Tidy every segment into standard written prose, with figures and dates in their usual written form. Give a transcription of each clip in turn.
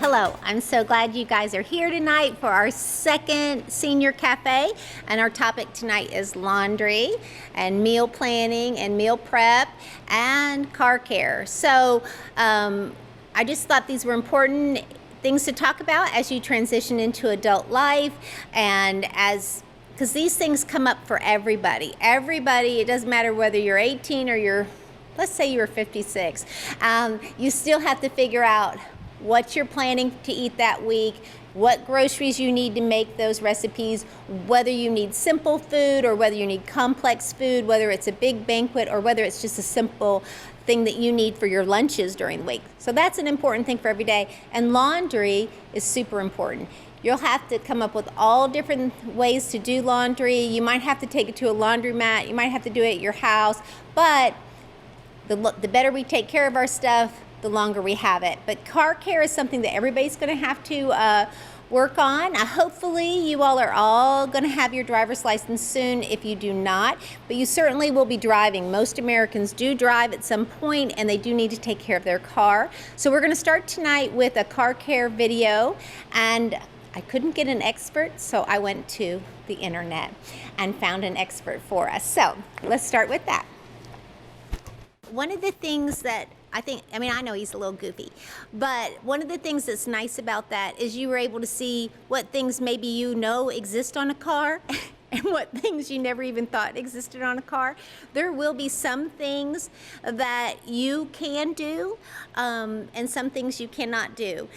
Hello, I'm so glad you guys are here tonight for our second senior cafe, and our topic tonight is laundry and meal planning and meal prep and car care. So I just thought these were important things to talk about as you transition into adult life, and because these things come up for everybody. Everybody, it doesn't matter whether you're 18 or let's say you're 56, you still have to figure out what you're planning to eat that week, what groceries you need to make those recipes, whether you need simple food or whether you need complex food, whether it's a big banquet or whether it's just a simple thing that you need for your lunches during the week. So that's an important thing for every day. And laundry is super important. You'll have to come up with all different ways to do laundry. You might have to take it to a laundromat. You might have to do it at your house. But the better we take care of our stuff, the longer we have it. But car care is something that everybody's going to have to work on. Hopefully you all are all going to have your driver's license soon if you do not, but you certainly will be driving. Most Americans do drive at some point, and they do need to take care of their car. So we're going to start tonight with a car care video, and I couldn't get an expert, so I went to the internet and found an expert for us. So let's start with that. One of the things that I know he's a little goofy, but one of the things that's nice about that is you were able to see what things maybe you know exist on a car and what things you never even thought existed on a car. There will be some things that you can do and some things you cannot do,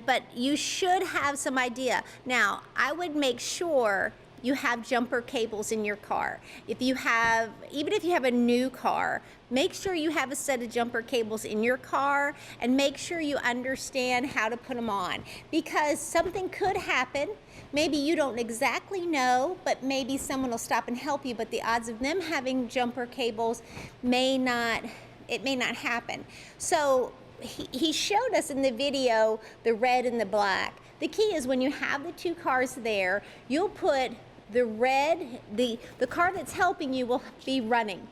but you should have some idea. Now, I would make sure you have jumper cables in your car. Even if you have a new car, make sure you have a set of jumper cables in your car and make sure you understand how to put them on, because something could happen. Maybe you don't exactly know, but maybe someone will stop and help you, but the odds of them having jumper cables may not happen. So he showed us in the video the red and the black. The key is when you have the two cars there, you'll put the red, the car that's helping you will be running.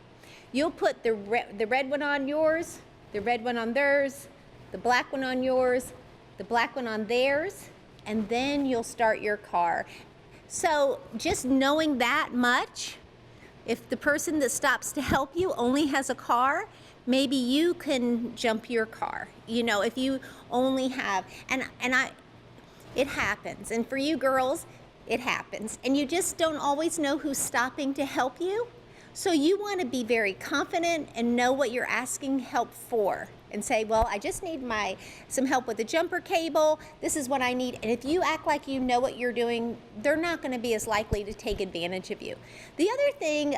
You'll put the red one on yours, the red one on theirs, the black one on yours, the black one on theirs, and then you'll start your car. So just knowing that much, if the person that stops to help you only has a car, maybe you can jump your car. If you only have, it happens. And for you girls, it happens. And you just don't always know who's stopping to help you. So you want to be very confident and know what you're asking help for and say, well, I just need some help with the jumper cable. This is what I need. And if you act like you know what you're doing, they're not going to be as likely to take advantage of you. The other thing,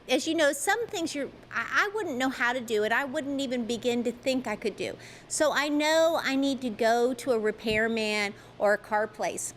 as you know, some things I wouldn't know how to do it. I wouldn't even begin to think I could do. So I know I need to go to a repairman or a car place.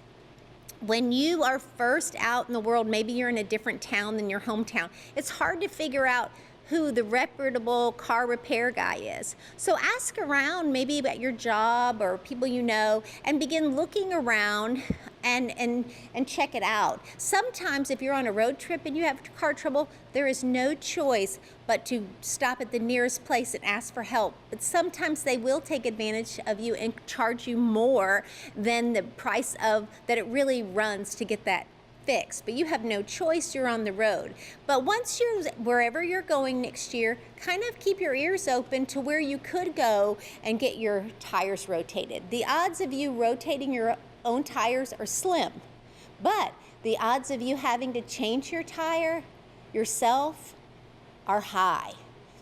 When you are first out in the world, maybe you're in a different town than your hometown, it's hard to figure out who the reputable car repair guy is. So ask around, maybe about your job or people you know, and begin looking around and check it out. Sometimes if you're on a road trip and you have car trouble, there is no choice but to stop at the nearest place and ask for help. But sometimes they will take advantage of you and charge you more than the price that it really runs to get that fixed. But you have no choice, you're on the road. But once wherever you're going next year, kind of keep your ears open to where you could go and get your tires rotated. The odds of you rotating your own tires are slim, but the odds of you having to change your tire yourself are high.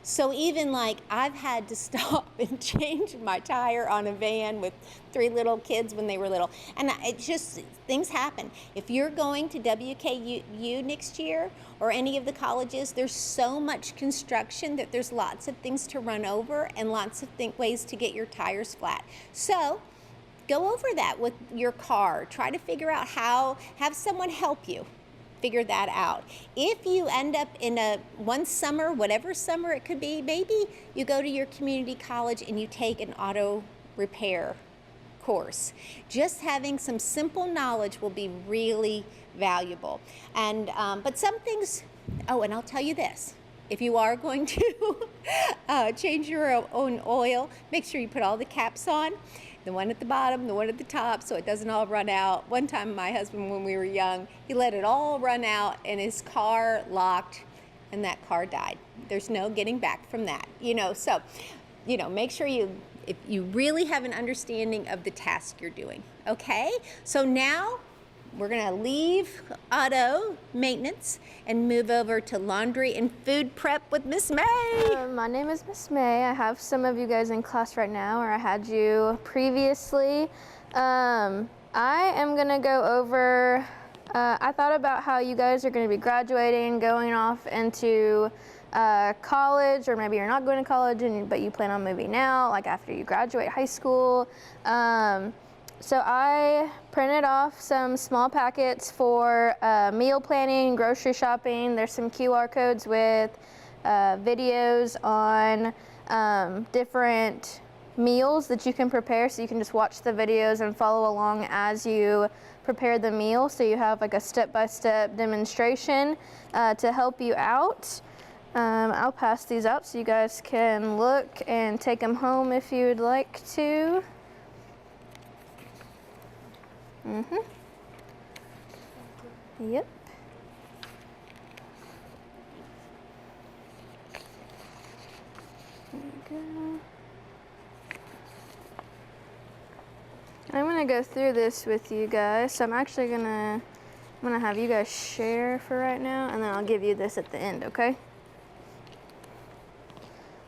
So even I've had to stop and change my tire on a van with 3 little kids when they were little. And it's just, things happen. If you're going to WKU next year or any of the colleges, there's so much construction that there's lots of things to run over and lots of ways to get your tires flat. So go over that with your car. Try to figure out have someone help you figure that out. If you end up in one summer, whatever summer it could be, maybe you go to your community college and you take an auto repair course. Just having some simple knowledge will be really valuable. And but some things, and I'll tell you this, if you are going to change your own oil, make sure you put all the caps on. the one at the bottom, the one at the top, so it doesn't all run out. One time my husband, when we were young, he let it all run out and his car locked and that car died. There's no getting back from that, so, make sure if you really have an understanding of the task you're doing, okay? So now we're gonna leave auto maintenance and move over to laundry and food prep with Miss May. My name is Miss May. I have some of you guys in class right now, or I had you previously. I am gonna go over, I thought about how you guys are gonna be graduating, going off into college, or maybe you're not going to college but you plan on moving out, like after you graduate high school. So I printed off some small packets for meal planning, grocery shopping. There's some QR codes with videos on different meals that you can prepare, so you can just watch the videos and follow along as you prepare the meal, so you have like a step-by-step demonstration to help you out. I'll pass these out so you guys can look and take them home if you would like to. Yep. There you go. I'm gonna go through this with you guys. So I'm actually gonna have you guys share for right now, and then I'll give you this at the end, okay?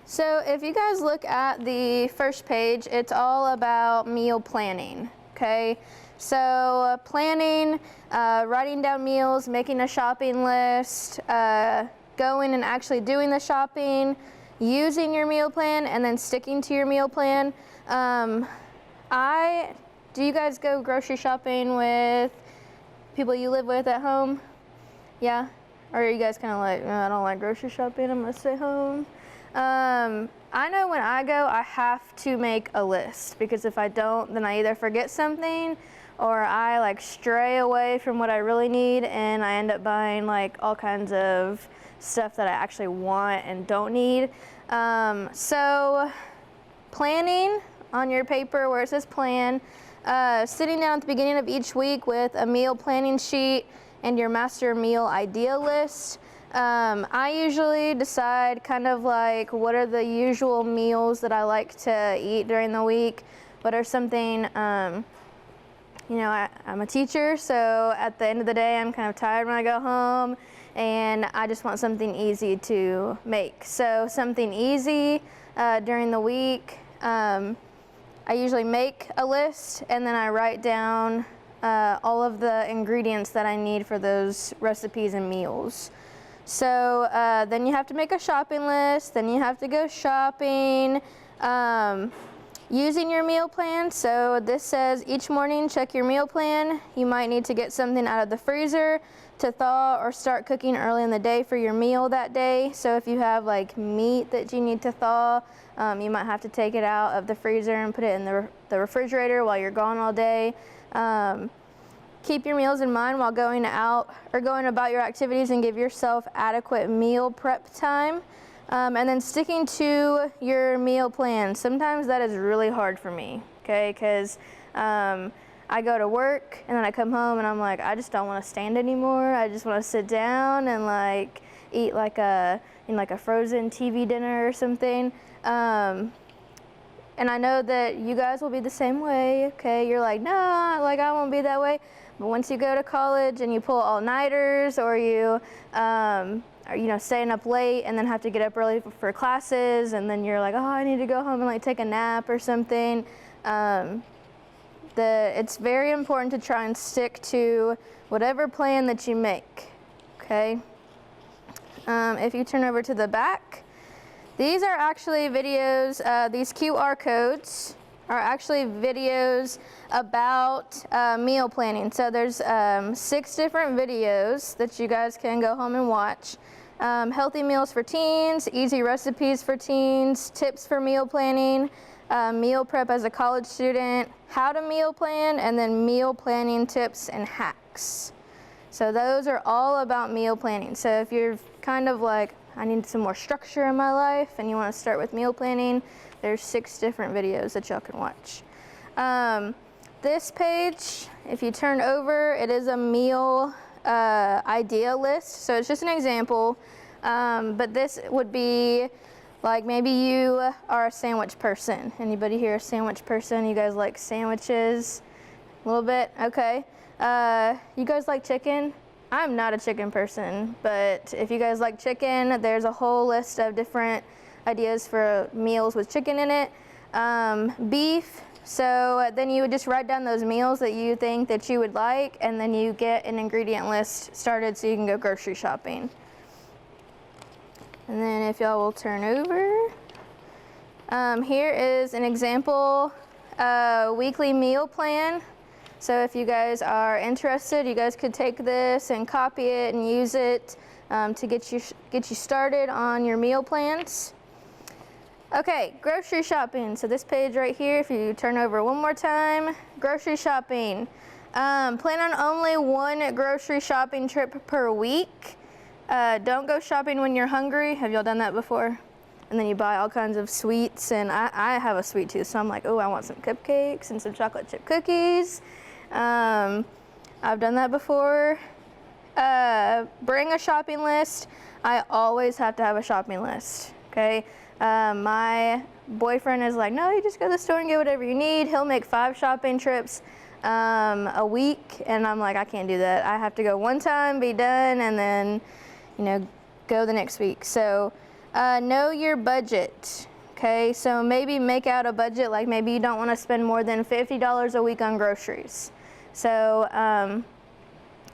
So if you guys look at the first page, it's all about meal planning, okay? So planning, writing down meals, making a shopping list, going and actually doing the shopping, using your meal plan, and then sticking to your meal plan. Do you guys go grocery shopping with people you live with at home? Yeah? Or are you guys kind of like, oh, I don't like grocery shopping, I'm gonna stay home? I know when I go, I have to make a list, because if I don't, then I either forget something or I like stray away from what I really need, and I end up buying like all kinds of stuff that I actually want and don't need. So planning on your paper where it says plan, sitting down at the beginning of each week with a meal planning sheet and your master meal idea list. I usually decide kind of like what are the usual meals that I like to eat during the week. What are something, I'm a teacher, so at the end of the day, I'm kind of tired when I go home, and I just want something easy to make. So something easy during the week. I usually make a list, and then I write down all of the ingredients that I need for those recipes and meals. So then you have to make a shopping list, then you have to go shopping, using your meal plan. So this says each morning check your meal plan. You might need to get something out of the freezer to thaw or start cooking early in the day for your meal that day. So if you have like meat that you need to thaw, you might have to take it out of the freezer and put it in the refrigerator while you're gone all day. Keep your meals in mind while going out or going about your activities, and give yourself adequate meal prep time. And then sticking to your meal plan. Sometimes that is really hard for me, okay? Because I go to work and then I come home and I'm like, I just don't want to stand anymore. I just want to sit down and like eat like a frozen TV dinner or something. And I know that you guys will be the same way, okay? You're like, no, like I won't be that way. But once you go to college and you pull all-nighters, or you staying up late and then have to get up early for classes, and then you're like, oh, I need to go home and like take a nap or something. It's very important to try and stick to whatever plan that you make, okay? If you turn over to the back, these are actually videos, these QR codes are actually videos about meal planning. So there's 6 different videos that you guys can go home and watch. Healthy meals for teens, easy recipes for teens, tips for meal planning, meal prep as a college student, how to meal plan, and then meal planning tips and hacks. So those are all about meal planning. So if you're kind of like, I need some more structure in my life, and you want to start with meal planning, there's 6 different videos that y'all can watch. This page, if you turn over, it is a meal idea list. So it's just an example, but this would be like maybe you are a sandwich person. Anybody here a sandwich person? You guys like sandwiches? A little bit? Okay. You guys like chicken? I'm not a chicken person, but if you guys like chicken, there's a whole list of different ideas for meals with chicken in it. Beef. So then you would just write down those meals that you think that you would like, and then you get an ingredient list started so you can go grocery shopping. And then if y'all will turn over, here is an example weekly meal plan. So if you guys are interested, you guys could take this and copy it and use it to get you started on your meal plans. Okay, grocery shopping. So this page right here, if you turn over one more time, grocery shopping. Plan on only one grocery shopping trip per week. Don't go shopping when you're hungry. Have y'all done that before? And then you buy all kinds of sweets, and I have a sweet tooth, so I'm like, oh, I want some cupcakes and some chocolate chip cookies. I've done that before. Bring a shopping list. I always have to have a shopping list, okay? My boyfriend is like, no, you just go to the store and get whatever you need. He'll make 5 shopping trips a week, and I'm like, I can't do that. I have to go one time, be done, and then, you know, go the next week. So know your budget, okay? So maybe make out a budget, like maybe you don't want to spend more than $50 a week on groceries. So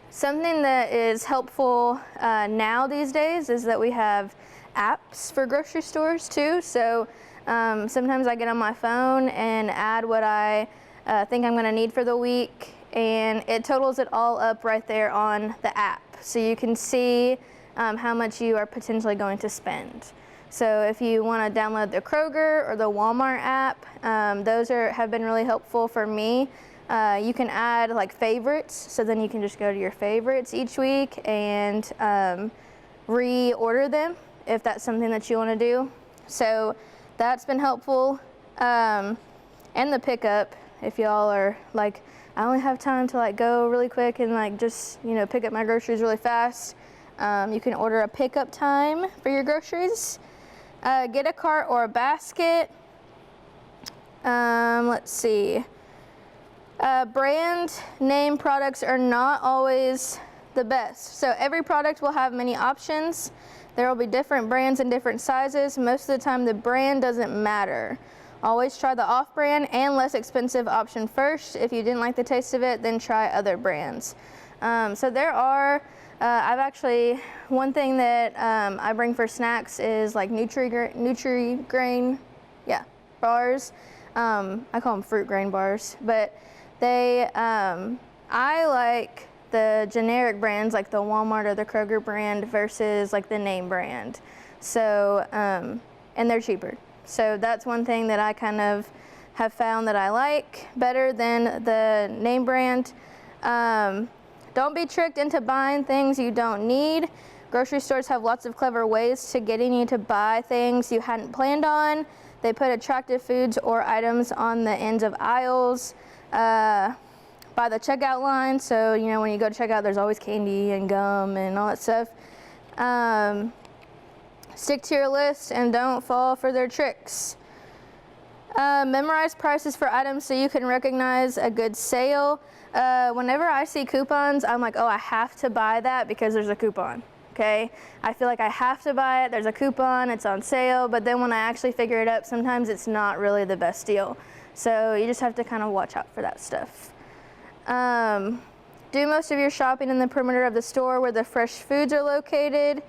something that is helpful now these days is that we have apps for grocery stores too. So sometimes I get on my phone and add what I think I'm going to need for the week, and it totals it all up right there on the app. So you can see how much you are potentially going to spend. So if you want to download the Kroger or the Walmart app, those have been really helpful for me. You can add like favorites, so then you can just go to your favorites each week and reorder them if that's something that you want to do. So that's been helpful. And the pickup, if y'all are like, I only have time to like go really quick and like just, you know, pick up my groceries really fast. You can order a pickup time for your groceries. Get a cart or a basket. Let's see. Brand name products are not always the best. So every product will have many options. There will be different brands and different sizes. Most of the time the brand doesn't matter. Always try the off-brand and less expensive option first. If you didn't like the taste of it, then try other brands. So there are, I've actually, one thing that I bring for snacks is like Nutri-Grain, yeah, bars. I call them fruit grain bars, but they, I like the generic brands like the Walmart or the Kroger brand versus like the name brand. So, and they're cheaper. So that's one thing that I kind of have found that I like better than the name brand. Don't be tricked into buying things you don't need. Grocery stores have lots of clever ways to getting you to buy things you hadn't planned on. They put attractive foods or items on the ends of aisles. By the checkout line, so you know when you go to checkout there's always candy and gum and all that stuff. Stick to your list and don't fall for their tricks. Memorize prices for items so you can recognize a good sale. Whenever I see coupons, I'm like, oh, I have to buy that because there's a coupon. Okay, I feel like I have to buy it. There's a coupon, it's on sale, but then when I actually figure it out, sometimes it's not really the best deal. So you just have to kind of watch out for that stuff. Do most of your shopping in the perimeter of the store where the fresh foods are located.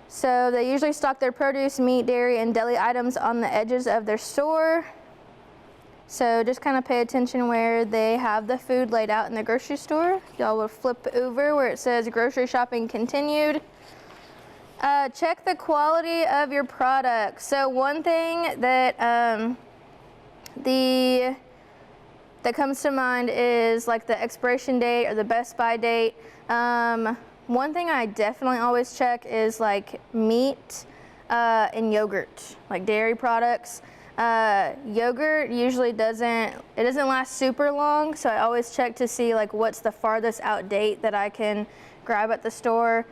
So they usually stock their produce, meat, dairy, and deli items on the edges of their store. So just kind of pay attention where they have the food laid out in the grocery store. Y'all will flip over where it says grocery shopping continued. Check the quality of your products. So one thing that that comes to mind is like the expiration date or the best by date. One thing I definitely always check is like meat and yogurt, like dairy products. Yogurt usually doesn't last super long, so I always check to see like what's the farthest out date that I can grab at the store.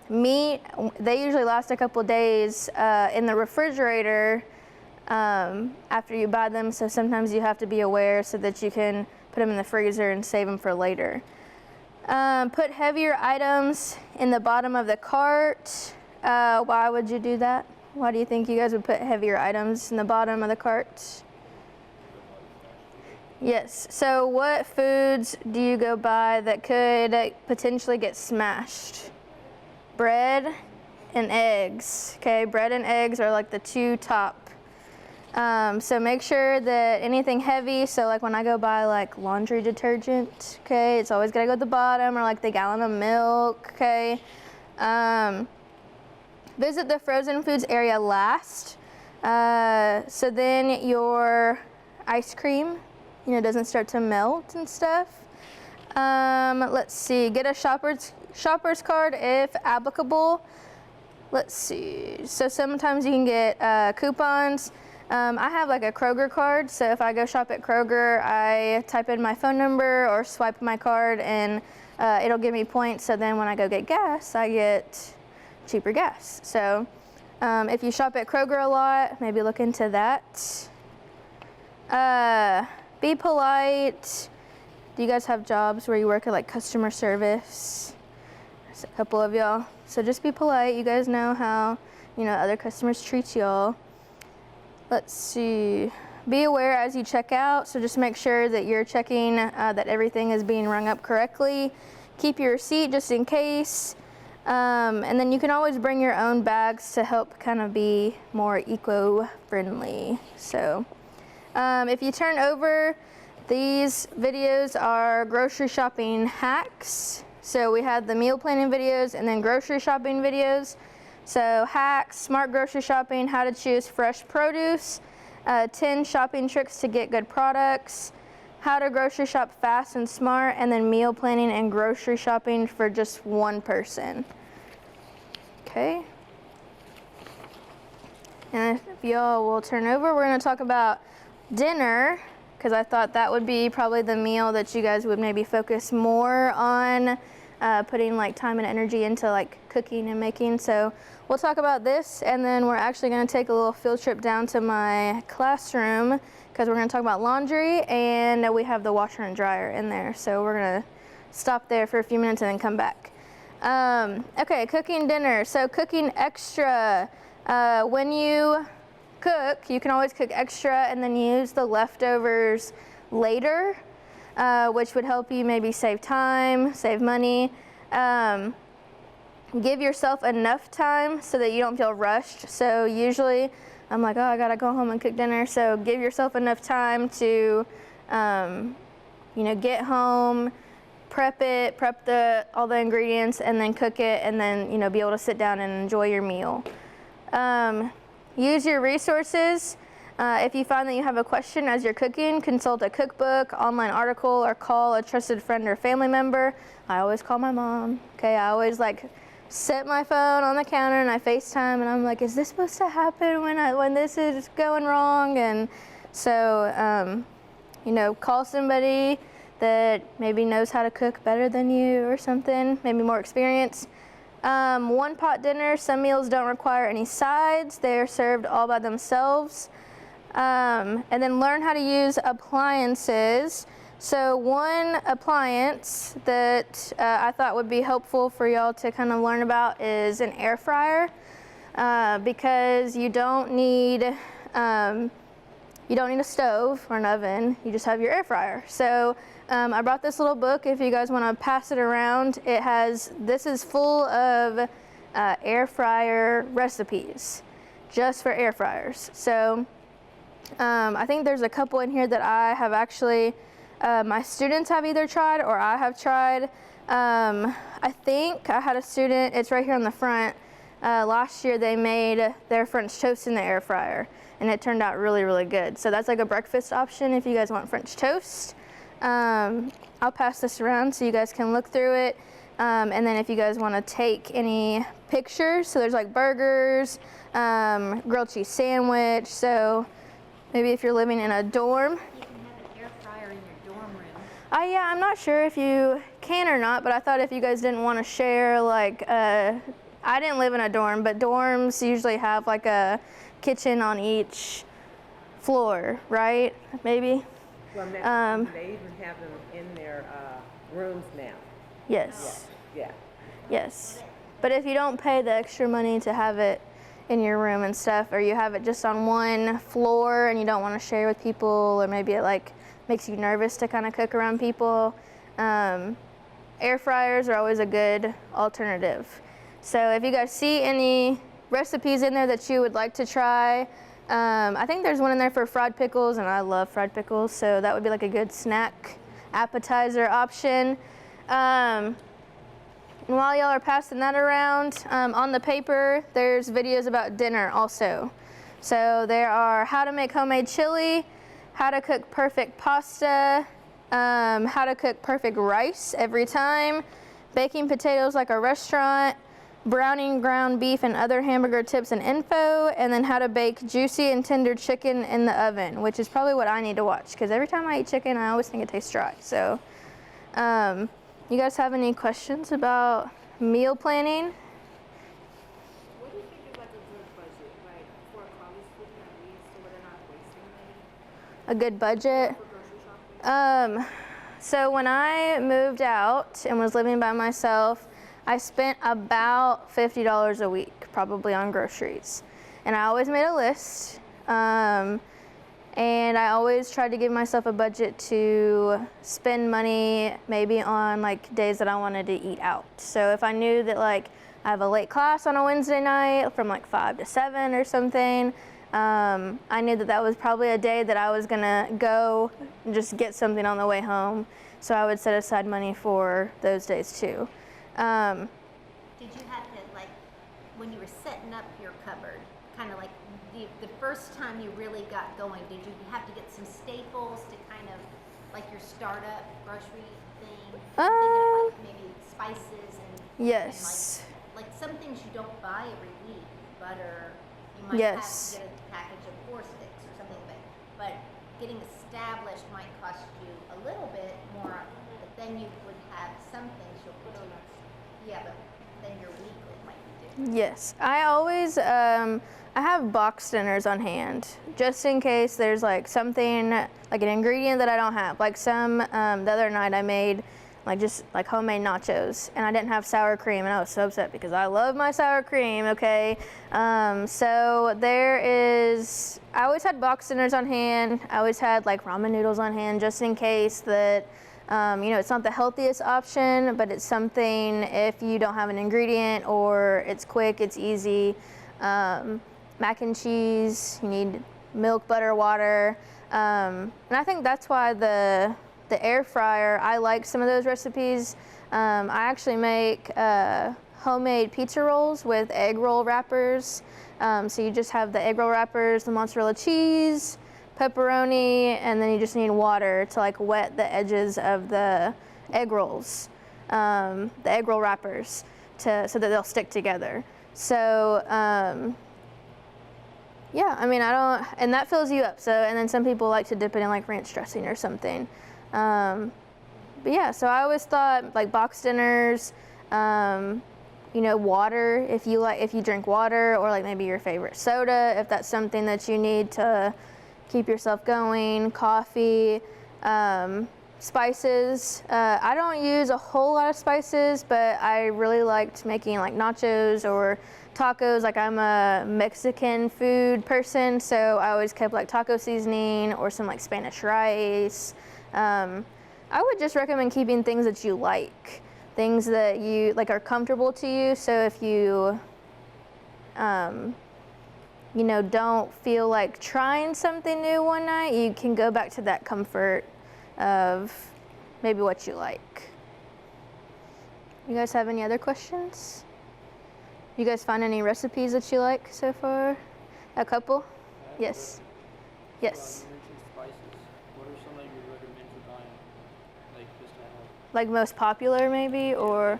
Meat, they usually last a couple days in the refrigerator after you buy them, so sometimes you have to be aware so that you can put them in the freezer and save them for later. Put heavier items in the bottom of the cart. Why would you do that? Why do you think you guys would put heavier items in the bottom of the cart? Yes, so what foods do you go buy that could potentially get smashed? Bread and eggs, okay? Bread and eggs are like the two top. So make sure that anything heavy, so like when I go buy like laundry detergent, okay, it's always gotta go at the bottom, or like the gallon of milk, okay? Visit the frozen foods area last. So then your ice cream, doesn't start to melt and stuff. Let's see, get a shopper's card if applicable. Let's see, so sometimes you can get coupons. I have like a Kroger card, so if I go shop at Kroger, I type in my phone number or swipe my card and it'll give me points, so then when I go get gas, I get cheaper gas. So if you shop at Kroger a lot, maybe look into that. Be polite. Do you guys have jobs where you work at like customer service? There's a couple of y'all. So just be polite. You guys know how, other customers treat y'all. Let's see. Be aware as you check out. So just make sure that you're checking that everything is being rung up correctly. Keep your receipt just in case. And then you can always bring your own bags to help kind of be more eco-friendly. So if you turn over, these videos are grocery shopping hacks. So we had the meal planning videos and then grocery shopping videos. So hacks, smart grocery shopping, how to choose fresh produce, 10 shopping tricks to get good products, how to grocery shop fast and smart, and then meal planning and grocery shopping for just one person. Okay. And if y'all will turn over, we're going to talk about dinner, because I thought that would be probably the meal that you guys would maybe focus more on putting like time and energy into like cooking and making. So we'll talk about this, and then we're actually going to take a little field trip down to my classroom because we're going to talk about laundry, and we have the washer and dryer in there. So we're going to stop there for a few minutes and then come back. Okay, cooking dinner. So cooking extra. When you cook, you can always cook extra and then use the leftovers later, which would help you maybe save time, save money. Give yourself enough time so that you don't feel rushed. So usually I'm like, oh, I gotta go home and cook dinner. So give yourself enough time to, get home, prep all the ingredients, and then cook it, and then, be able to sit down and enjoy your meal. Use your resources. If you find that you have a question as you're cooking, consult a cookbook, online article, or call a trusted friend or family member. I always call my mom. Okay, I always set my phone on the counter and I FaceTime, and I'm like, is this supposed to happen when this is going wrong? And so, call somebody that maybe knows how to cook better than you or something, maybe more experience. One pot dinner. Some meals don't require any sides. They're served all by themselves. And then learn how to use appliances. So one appliance that I thought would be helpful for y'all to kind of learn about is an air fryer, because you don't need a stove or an oven. You just have your air fryer. So I brought this little book if you guys want to pass it around. This is full of air fryer recipes just for air fryers. So I think there's a couple in here that I have actually, my students have either tried or I have tried. I think I had a student, it's right here on the front, last year they made their French toast in the air fryer, and it turned out really, really good. So that's like a breakfast option if you guys want French toast. I'll pass this around so you guys can look through it. And then if you guys want to take any pictures, so there's like burgers, grilled cheese sandwich. So maybe if you're living in a dorm. You can have an air fryer in your dorm room. Yeah, I'm not sure if you can or not, but I thought if you guys didn't want to share, like, I didn't live in a dorm, but dorms usually have like a kitchen on each floor, right? Maybe? Well, they even have them in their rooms now. Yes. Yeah. Yes. But if you don't pay the extra money to have it in your room and stuff, or you have it just on one floor and you don't want to share with people, or maybe it like makes you nervous to kind of cook around people, air fryers are always a good alternative. So if you guys see any recipes in there that you would like to try, I think there's one in there for fried pickles, and I love fried pickles, so that would be like a good snack appetizer option. And while y'all are passing that around, on the paper, there's videos about dinner also. So there are how to make homemade chili, how to cook perfect pasta, how to cook perfect rice every time, baking potatoes like a restaurant, browning ground beef and other hamburger tips and info, and then how to bake juicy and tender chicken in the oven, which is probably what I need to watch, because every time I eat chicken, I always think it tastes dry. So, you guys have any questions about meal planning? What do you think about the good budget, like for a college student at least, so they're not wasting money A good budget? for grocery shopping? So when I moved out and was living by myself, I spent about $50 a week, probably on groceries. And I always made a list. And I always tried to give myself a budget to spend money maybe on like days that I wanted to eat out. So if I knew that like I have a late class on a Wednesday night from like 5 to 7 or something, I knew that that was probably a day that I was gonna go and just get something on the way home. So I would set aside money for those days too. Did you have to, like, when you were setting up your cupboard, kind of like the first time you really got going, did you have to get some staples to kind of, like your startup grocery thing? I'm thinking of like maybe spices and Yes. and like some things you don't buy every week, butter. You might Yes. have to get a package of 4 sticks or something, but getting established might cost you a little bit more, but then you would have some things you'll put on. Yeah, but then your weekly might be different. Yes, I always I have box dinners on hand just in case there's like something like an ingredient that I don't have. Like the other night I made like just like homemade nachos and I didn't have sour cream and I was so upset because I love my sour cream. Okay, so I always had box dinners on hand. I always had like ramen noodles on hand just in case that. It's not the healthiest option, but it's something if you don't have an ingredient or it's quick, it's easy. Mac and cheese, you need milk, butter, water. And I think that's why the air fryer, I like some of those recipes. I actually make homemade pizza rolls with egg roll wrappers. So you just have the egg roll wrappers, the mozzarella cheese, pepperoni, and then you just need water to like wet the edges of the egg rolls, the egg roll wrappers, so that they'll stick together. So yeah, I mean and that fills you up. So and then some people like to dip it in like ranch dressing or something. But yeah, so I always thought like box dinners, water if you drink water, or like maybe your favorite soda if that's something that you need to keep yourself going, coffee, spices. I don't use a whole lot of spices, but I really liked making like nachos or tacos. Like I'm a Mexican food person, so I always kept like taco seasoning or some like Spanish rice. I would just recommend keeping things that you like, things that you like are comfortable to you. So if you don't feel like trying something new one night, you can go back to that comfort of maybe what you like. You guys have any other questions? You guys find any recipes that you like so far? A couple? Yes. Yes. You mentioned spices. What are some that you would recommend for buying? Like just to have? Like most popular maybe, or?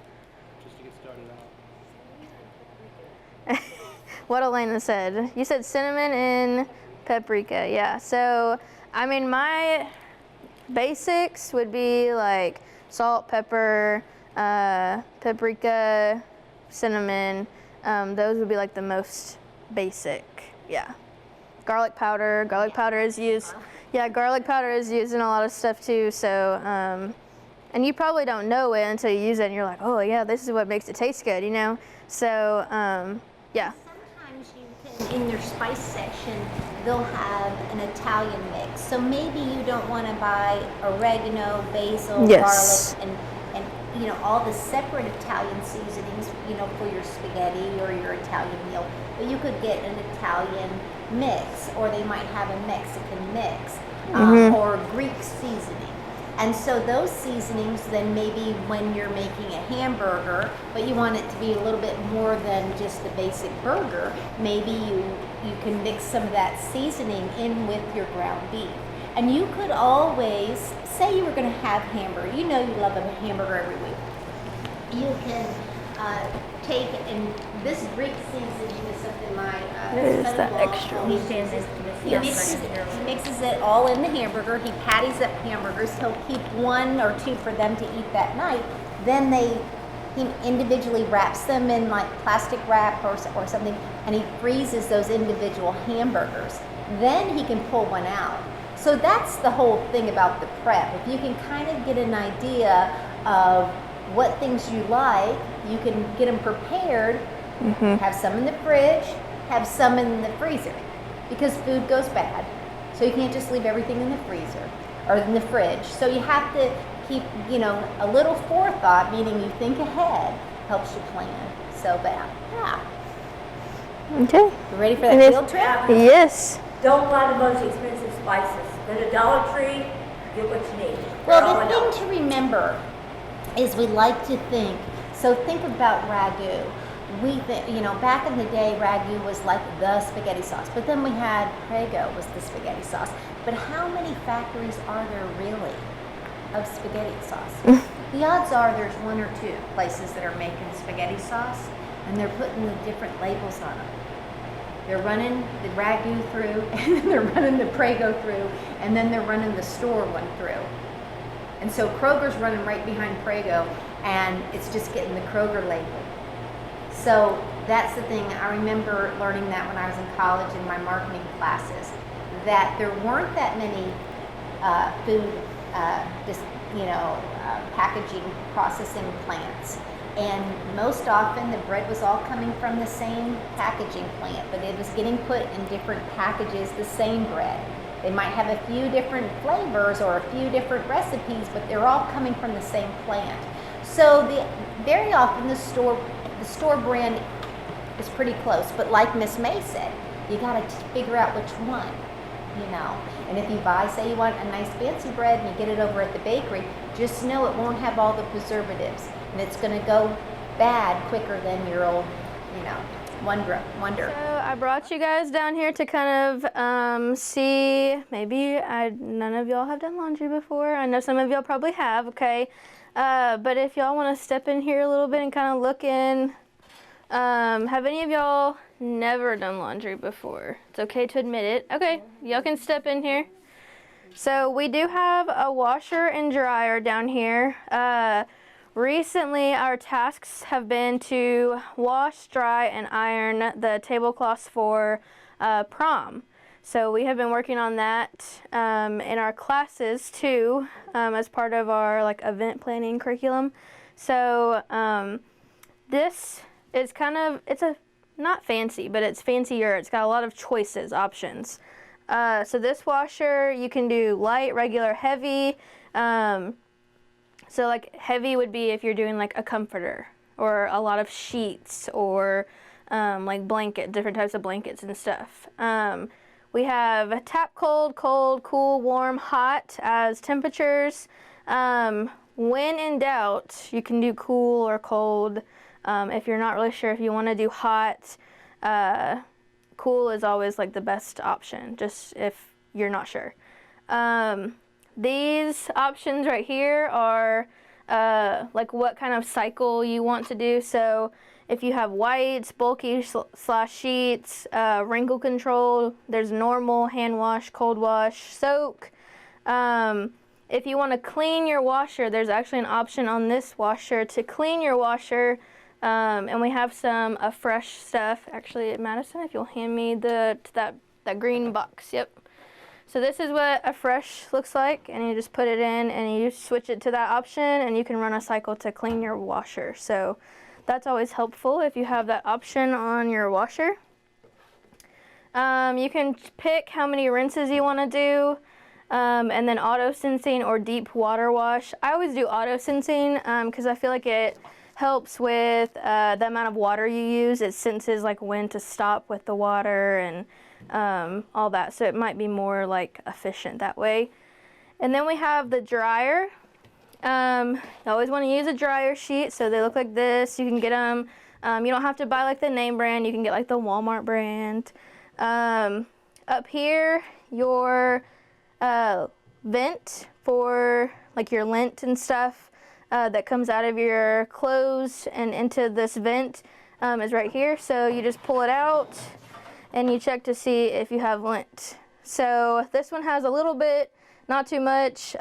what Elena said. You said cinnamon and paprika, yeah. So, I mean, my basics would be like salt, pepper, paprika, cinnamon. Those would be like the most basic, yeah. Garlic powder is used. Yeah, garlic powder is used in a lot of stuff too. So, and you probably don't know it until you use it and you're like, oh yeah, this is what makes it taste good, you know? So, yeah. Sometimes you can, in their spice section, they'll have an Italian mix. So maybe you don't want to buy oregano, basil, Yes. garlic, and you know, all the separate Italian seasonings, you know, for your spaghetti or your Italian meal. But you could get an Italian mix, or they might have a Mexican mix, or Greek seasoning. And so those seasonings, then maybe when you're making a hamburger, but you want it to be a little bit more than just the basic burger, maybe you can mix some of that seasoning in with your ground beef. And you could always, say you were going to have hamburger, you know you love a hamburger every week. You can take, and this Greek seasoning is something my This is the son-in-law extra always uses. He mixes it all in the hamburger. He patties up hamburgers. He'll keep 1 or 2 for them to eat that night. Then he individually wraps them in like plastic wrap or something, and he freezes those individual hamburgers. Then he can pull one out. So that's the whole thing about the prep. If you can kind of get an idea of what things you like, you can get them prepared, have some in the fridge, have some in the freezer, because food goes bad. So you can't just leave everything in the freezer or in the fridge. So you have to keep, you know, a little forethought, meaning you think ahead, helps you plan. So bad. Yeah. Okay. You ready for that field trip? Yes. Don't buy the most expensive spices. Go to Dollar Tree, get what you need. Well, the thing to remember is we like to think, so think about ragu. We think, you know, back in the day, ragu was like the spaghetti sauce, but then we had Prego was the spaghetti sauce. But how many factories are there really of spaghetti sauce? The odds are there's 1 or 2 places that are making spaghetti sauce, and they're putting the different labels on them. They're running the ragu through, and then they're running the Prego through, and then they're running the store one through. And so Kroger's running right behind Prego, and it's just getting the Kroger label. So that's the thing. I remember learning that when I was in college in my marketing classes, that there weren't that many food, packaging processing plants. And most often the bread was all coming from the same packaging plant, but it was getting put in different packages, the same bread. They might have a few different flavors or a few different recipes, but they're all coming from the same plant. So very often the store brand is pretty close, but like Miss May said, you got to figure out which one, you know. And if you buy, say you want a nice fancy bread and you get it over at the bakery, just know it won't have all the preservatives, and it's going to go bad quicker than your old, you know, wonder. So I brought you guys down here to kind of see, maybe none of y'all have done laundry before. I know some of y'all probably have, okay? But if y'all want to step in here a little bit and kind of look in, have any of y'all never done laundry before? It's okay to admit it. Okay, y'all can step in here. So we do have a washer and dryer down here. Recently, our tasks have been to wash, dry, and iron the tablecloths for prom. So we have been working on that in our classes too, as part of our like event planning curriculum. So this is kind of, not fancy, but it's fancier. It's got a lot of choices, options. So this washer, you can do light, regular, heavy. So like heavy would be if you're doing like a comforter or a lot of sheets or like different types of blankets and stuff. We have tap cold, cold, cool, warm, hot as temperatures. When in doubt, you can do cool or cold. If you're not really sure if you want to do hot, cool is always like the best option, just if you're not sure. These options right here are like what kind of cycle you want to do. So If you have whites, bulky slash sheets, wrinkle control, there's normal, hand wash, cold wash, soak. If you want to clean your washer, there's actually an option on this washer to clean your washer. And we have some FRYSC stuff. Actually, Madison, if you'll hand me that green box. Yep. So this is what a FRYSC looks like, and you just put it in and you switch it to that option, and you can run a cycle to clean your washer. So that's always helpful if you have that option on your washer. You can pick how many rinses you want to do, and then auto sensing or deep water wash. I always do auto sensing because I feel like it helps with the amount of water you use. It senses like when to stop with the water and all that, so it might be more like efficient that way. And then we have the dryer. You always want to use a dryer sheet, so they look like this. You can get them, you don't have to buy like the name brand, you can get like the Walmart brand. Up here, your vent for like your lint and stuff that comes out of your clothes and into this vent is right here. So you just pull it out and you check to see if you have lint. So this one has a little bit, not too much.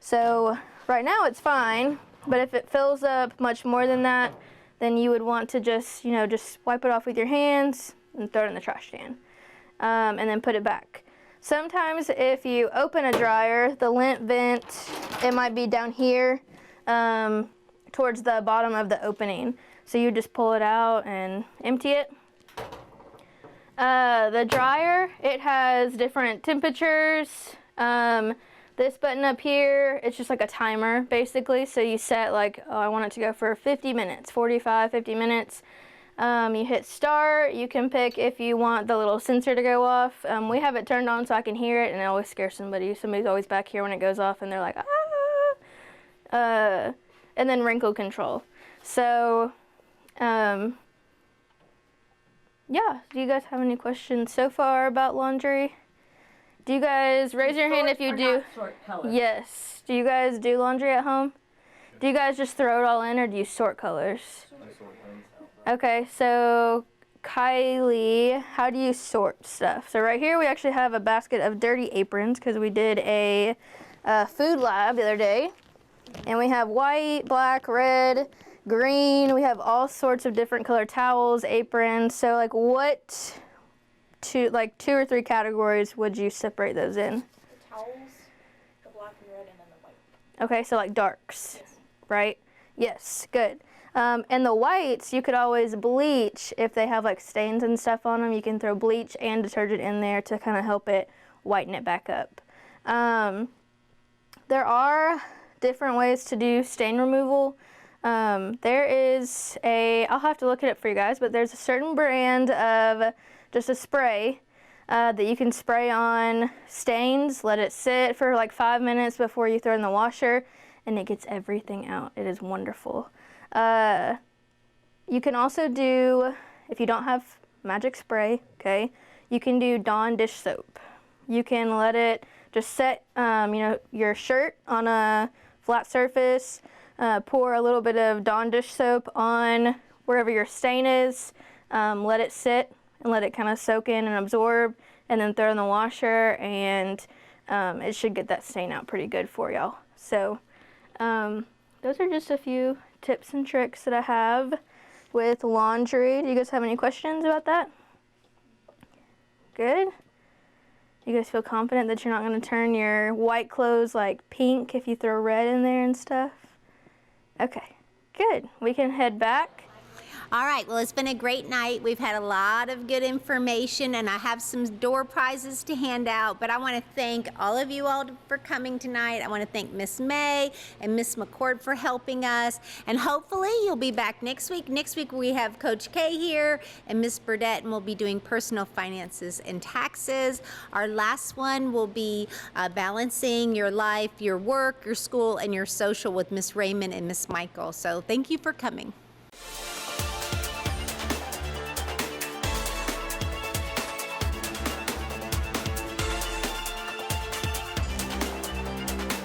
So right now it's fine, but if it fills up much more than that, then you would want to just, just wipe it off with your hands and throw it in the trash can, and then put it back. Sometimes if you open a dryer, the lint vent, it might be down here towards the bottom of the opening. So you just pull it out and empty it. The dryer, it has different temperatures. This button up here, it's just like a timer basically. So you set like, oh, I want it to go for 50 minutes, 45, 50 minutes. You hit start. You can pick if you want the little sensor to go off. We have it turned on so I can hear it, and it always scares somebody. Somebody's always back here when it goes off and they're like, ah. And then wrinkle control. So, yeah, do you guys have any questions so far about laundry? Do you guys raise your hand if you do? Yes. Do you guys do laundry at home? Do you guys just throw it all in, or do you sort colors? Okay, so Kylie, how do you sort stuff? So right here we actually have a basket of dirty aprons because we did a food lab the other day. And we have white, black, red, green. We have all sorts of different color towels, aprons. So like two or three categories would you separate those in? The towels, the black and red, and then the white. Okay, so like darks, Yes. right? Yes, good. And the whites, you could always bleach if they have like stains and stuff on them. You can throw bleach and detergent in there to kind of help it whiten it back up. There are different ways to do stain removal. There is I'll have to look it up for you guys, but there's a certain brand of just a spray that you can spray on stains, let it sit for like 5 minutes before you throw it in the washer, and it gets everything out. It is wonderful. You can also do, if you don't have magic spray, okay, you can do Dawn dish soap. You can let it just set, your shirt on a flat surface, pour a little bit of Dawn dish soap on wherever your stain is, let it sit and let it kind of soak in and absorb, and then throw in the washer, and it should get that stain out pretty good for y'all. So those are just a few tips and tricks that I have with laundry. Do you guys have any questions about that? Good? You guys feel confident that you're not going to turn your white clothes like pink if you throw red in there and stuff? Okay, good. We can head back. All right, well, it's been a great night. We've had a lot of good information, and I have some door prizes to hand out, but I want to thank all of you all for coming tonight. I want to thank Miss May and Miss McCord for helping us, and hopefully you'll be back next week. Next week we have Coach K here and Miss Burdette, and we'll be doing personal finances and taxes. Our last one will be balancing your life, your work, your school, and your social with Miss Raymond and Miss Michael. So thank you for coming.